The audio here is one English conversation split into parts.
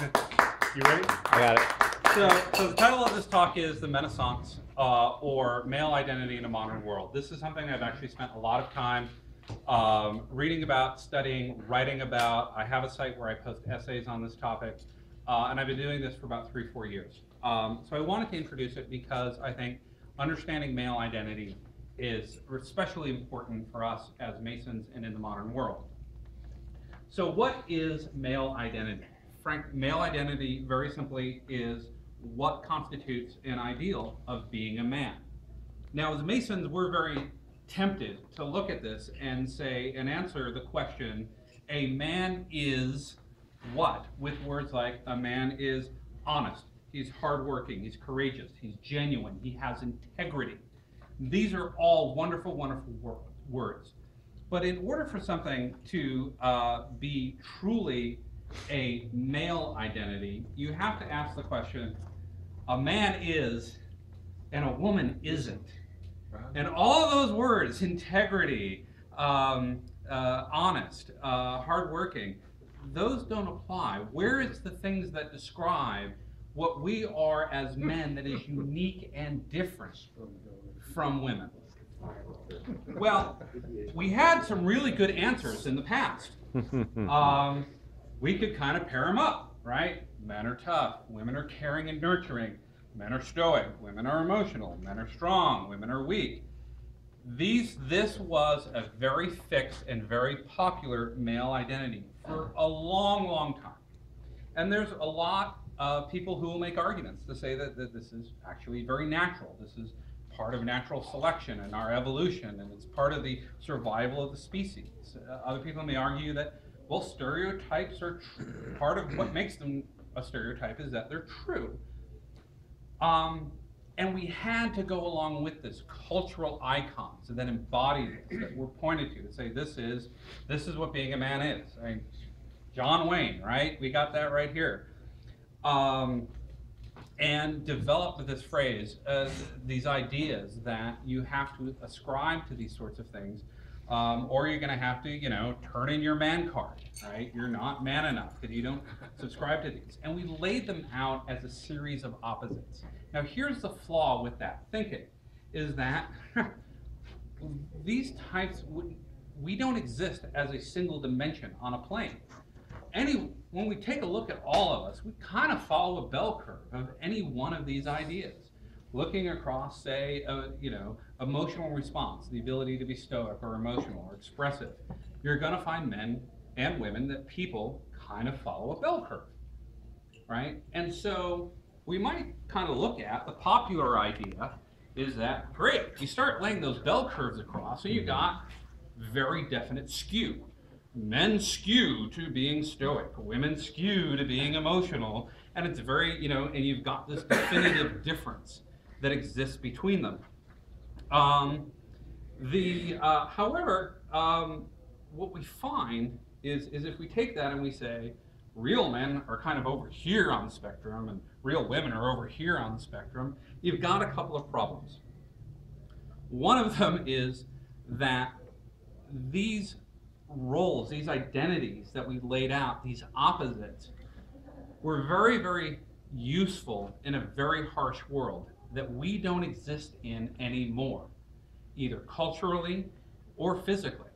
You ready? I got it. So the title of this talk is The Renaissance, or Male Identity in a Modern World. This is something I've actually spent a lot of time reading about, studying, writing about. I have a site where I post essays on this topic, and I've been doing this for about 3-4 years. So I wanted to introduce it because I think understanding male identity is especially important for us as Masons and in the modern world. So what is male identity? Male identity, very simply, is what constitutes an ideal of being a man. Now, as Masons, we're very tempted to look at this and say, and answer the question, a man is what? With words like, a man is honest, he's hardworking, he's courageous, he's genuine, he has integrity. These are all wonderful, wonderful words. But in order for something to be truly a male identity, you have to ask the question, a man is and a woman isn't. And all of those words, integrity, honest, hardworking, those don't apply. Where is the things that describe what we are as men that is unique and different from women? Well, we had some really good answers in the past. We could kind of pair them up, right? Men are tough, women are caring and nurturing, men are stoic, women are emotional, men are strong, women are weak. This was a very fixed and very popular male identity for a long, long time. And there's a lot of people who will make arguments to say that this is actually very natural. This is part of natural selection and our evolution, and it's part of the survival of the species. Other people may argue that, well, stereotypes are part of what makes them a stereotype is that they're true. And we had to go along with this cultural icons that embody this, that we're pointed to say this is what being a man is. I mean, John Wayne, right? We got that right here. And developed this phrase, these ideas that you have to ascribe to these sorts of things, or you're going to have to, turn in your man card, right? You're not man enough if you don't subscribe to these. And we laid them out as a series of opposites. Now, here's the flaw with that thinking, is that these types, we don't exist as a single dimension on a plane. When we take a look at all of us, we kind of follow a bell curve of any one of these ideas. Looking across, say, emotional response, the ability to be stoic or emotional or expressive, you're going to find men and women that people kind of follow a bell curve, right? And so we might kind of look at the popular idea is that, great, you start laying those bell curves across, so you got very definite skew. Men skew to being stoic, women skew to being emotional, and it's very, and you've got this definitive difference that exists between them. However, what we find is if we take that and we say, real men are kind of over here on the spectrum and real women are over here on the spectrum, you've got a couple of problems. One of them is that these roles, these identities that we laid out, these opposites, were very, very useful in a very harsh world that we don't exist in anymore, either culturally or physically.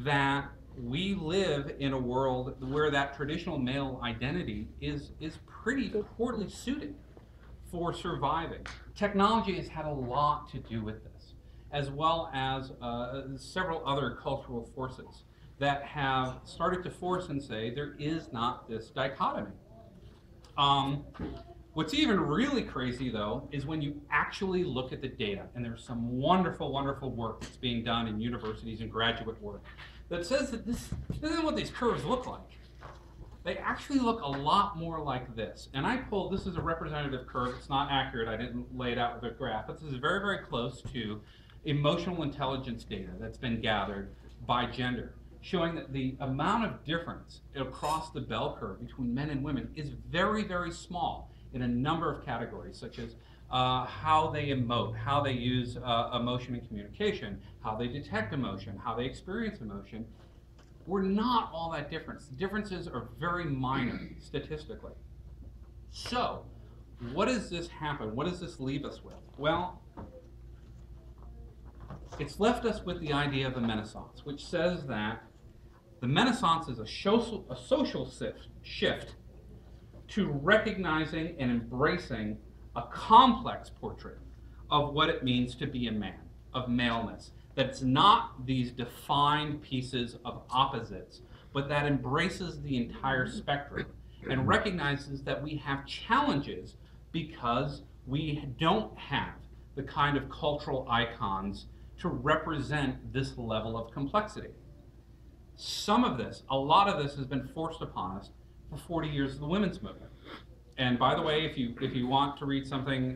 That we live in a world where that traditional male identity is pretty poorly suited for surviving. Technology has had a lot to do with this, as well as several other cultural forces that have started to force and say there is not this dichotomy. What's even really crazy, though, is when you actually look at the data, and there's some wonderful, wonderful work that's being done in universities and graduate work that says that this isn't what these curves look like. They actually look a lot more like this. And this is a representative curve. It's not accurate. I didn't lay it out with a graph, but this is very, very close to emotional intelligence data that's been gathered by gender, showing that the amount of difference across the bell curve between men and women is very, very small in a number of categories, such as how they emote, how they use emotion in communication, how they detect emotion, how they experience emotion. we're not all that different. The differences are very minor statistically. So, what does this happen? What does this leave us with? Well, it's left us with the idea of the Renaissance, which says that the Renaissance is a social shift to recognizing and embracing a complex portrait of what it means to be a man, of maleness. That it's not these defined pieces of opposites, but that embraces the entire spectrum and recognizes that we have challenges because we don't have the kind of cultural icons to represent this level of complexity. Some of this, a lot of this has been forced upon us for 40 years of the women's movement. And by the way, if you want to read something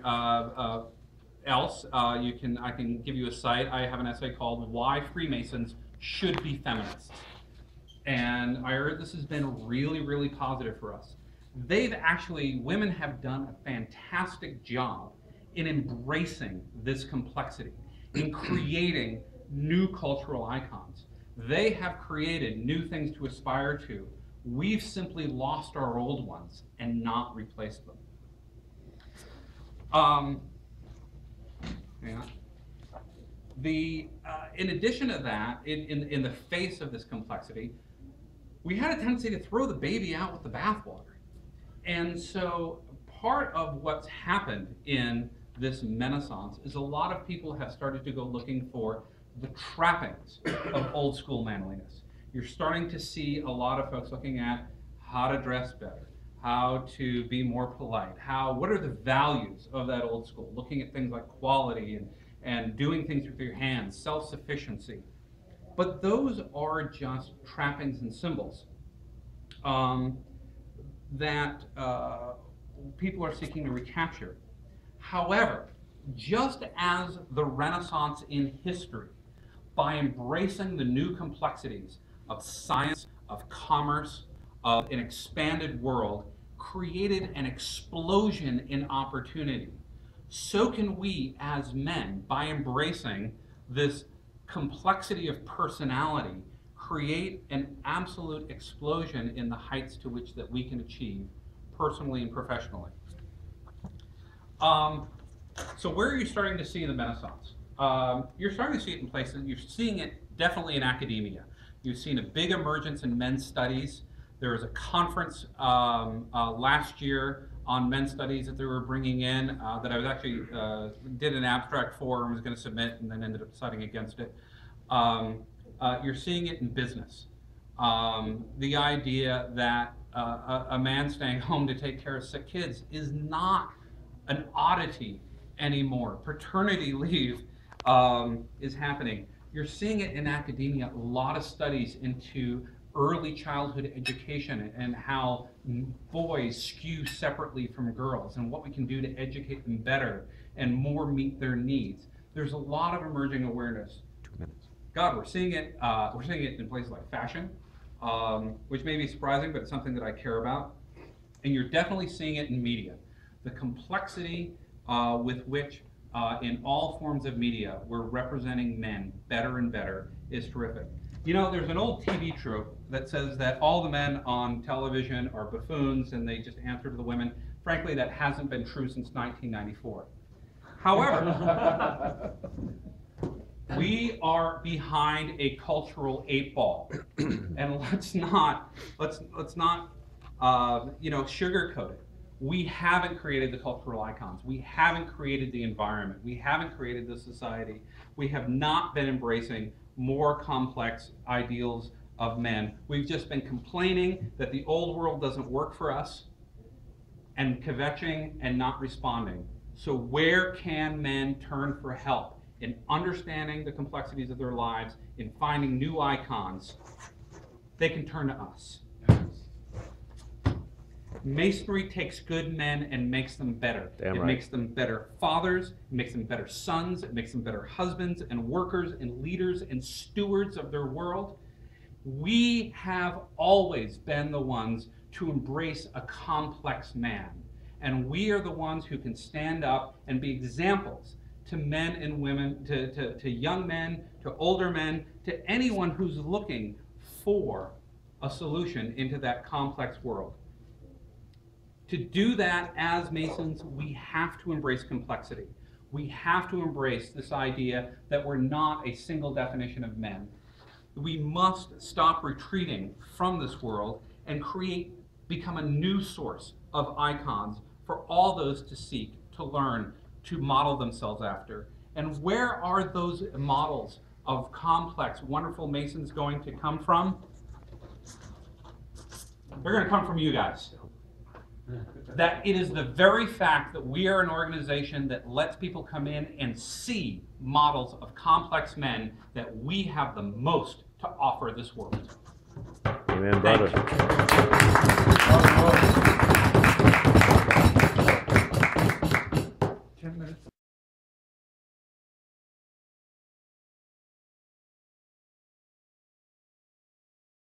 else, I can give you a site. I have an essay called "Why Freemasons Should Be Feminists," and I heard this has been really, really positive for us. Women have done a fantastic job in embracing this complexity, in creating new cultural icons. They have created new things to aspire to. We've simply lost our old ones and not replaced them. In addition to that, in the face of this complexity, we had a tendency to throw the baby out with the bathwater. And so part of what's happened in this Renaissance is a lot of people have started to go looking for the trappings of old school manliness. You're starting to see a lot of folks looking at how to dress better, how to be more polite, what are the values of that old school, looking at things like quality and doing things with your hands, self-sufficiency. But those are just trappings and symbols that people are seeking to recapture. However, just as the Renaissance in history, by embracing the new complexities of science, of commerce, of an expanded world, created an explosion in opportunity, so can we as men, by embracing this complexity of personality, create an absolute explosion in the heights to which that we can achieve personally and professionally. So where are you starting to see the Renaissance? You're starting to see it in places. You're seeing it definitely in academia. You've seen a big emergence in men's studies. There was a conference last year on men's studies that they were bringing in that I was actually did an abstract for and was going to submit and then ended up deciding against it. You're seeing it in business. The idea that a man staying home to take care of sick kids is not an oddity anymore. Paternity leave is happening. You're seeing it in academia, a lot of studies into early childhood education and how boys skew separately from girls and what we can do to educate them better and more meet their needs. There's a lot of emerging awareness. 2 minutes. God, we're seeing it in places like fashion, which may be surprising, but it's something that I care about. And you're definitely seeing it in media. The complexity with which in all forms of media we're representing men better and better is terrific. You know, there's an old TV trope that says that all the men on television are buffoons and they just answer to the women. Frankly, that hasn't been true since 1994. However, we are behind a cultural 8-ball, and let's not sugarcoat it. We haven't created the cultural icons. We haven't created the environment. We haven't created the society. We have not been embracing more complex ideals of men. We've just been complaining that the old world doesn't work for us and kvetching and not responding. So where can men turn for help in understanding the complexities of their lives, in finding new icons? They can turn to us. Masonry takes good men and makes them better. It makes them better fathers, it makes them better sons, it makes them better husbands and workers and leaders and stewards of their world. We have always been the ones to embrace a complex man. And we are the ones who can stand up and be examples to men and women, to young men, to older men, to anyone who's looking for a solution into that complex world. To do that as Masons, we have to embrace complexity. We have to embrace this idea that we're not a single definition of men. We must stop retreating from this world and become a new source of icons for all those to seek, to learn, to model themselves after. And where are those models of complex, wonderful Masons going to come from? They're going to come from you guys. That it is the very fact that we are an organization that lets people come in and see models of complex men that we have the most to offer this world. Amen, brother. Thank you.